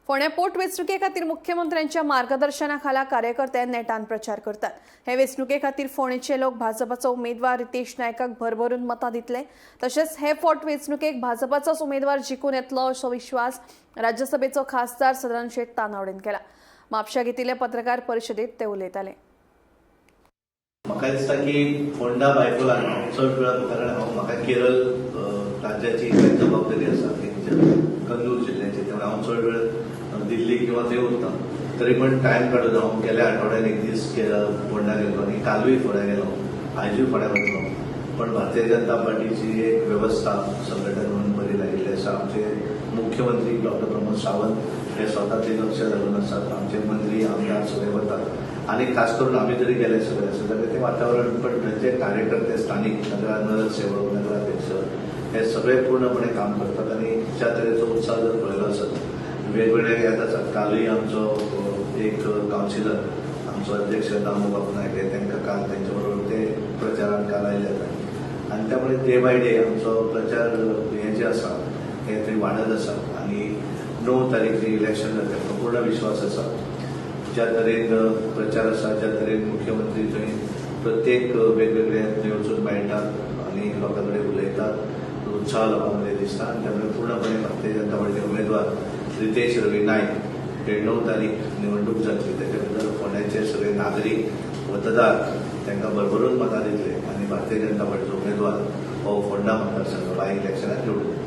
फोंड्या पोटवेंचणुके खातीर मुख्यमंत्र्यांच्या मार्गदर्शनाखाला कार्यकर्ते नेटान प्रचार करतात। हे वेंचणुके खातीर फोंडेचे लोक भाजपाचो उमेदवार रितेश नायकाक भरभरून मतां दितले। तशेंच हे फावट वेंचणुकेक भाजपाचोच उमेदवार जिखून येतलो असो विश्वास राज्यसभेचो खासदार सदानंद शेट तानावडेन केला। म्हापश्यां घेतिल्ले पत्रकार परिशदेंत ते उलयताले। म्हाका दिसता की फोंडा बायपोलान चड वेळा कारण म्हाका केरळ राज्याची जबाबदारी आसा कंदूर जिल्ह्याची, त्यामुळे हांव चड वेळ दिल्ली किंवा थंय उरता। तरी पण टायम काडून हांव गेल्या आठवड्यान एक दीस फोंडा गेलो आनी कालूय फोंड्या गेलो, आयजूय फोंड्या वतलो। पण भारतीय जनता पार्टीची एक व्यवस्था संघटन म्हणून बरी लागिल्ली आसा। आमचे मुख्यमंत्री डॉक्टर प्रमोद सावंत हे स्वता ते लक्ष घालून आसात। आमचे मंत्री आमदार सगळे वतात आणि खास करून आम्ही जरी गेले सगळे जाल्यार ते वातावरण पण जे कार्यकर्ते स्थानिक नगरसेवक नगराध्यक्ष हे सगळे पूर्णपणे काम करतात आणि ज्या तरेचो उत्साह जर पळयलो आसत वेगवेगळे येत आसात। कालूय आमचो एक कावन्सिलर आमचो अध्यक्ष दामू बाबू नायक तांकां काल तांचे बरोबर ते प्रचारान काल आयले आसात आणि त्यामुळे डे बाय डे आमचो प्रचार हे जे आसा हे थंय वाडत आसा आणि 9 तारीख जे इलेक्शन जाता ताका पूर्ण विश्वास आसा। ज्या तरेन प्रचार आसा, ज्या तरेन मुख्यमंत्री थंय प्रत्येक वेगवेगळे थंय वचून मेळटात आणि लोकां कडेन उलयतात, उत्साह लोकां मदीं दिसता आणि त्यामुळे पूर्णपणे भारतीय जनता पार्टीचे उमेदवार रितेश रवी नायक हे 9 तारीख निवडणूक जातली, ताचे बद्दल फोंड्याचे सगळे नागरीक मतदार तांकां भरभरून मतां दितले आणि भारतीय जनता पार्टीचो उमेदवार हो फोंडा मतदारसंघ बाय इलेक्शनात निवडून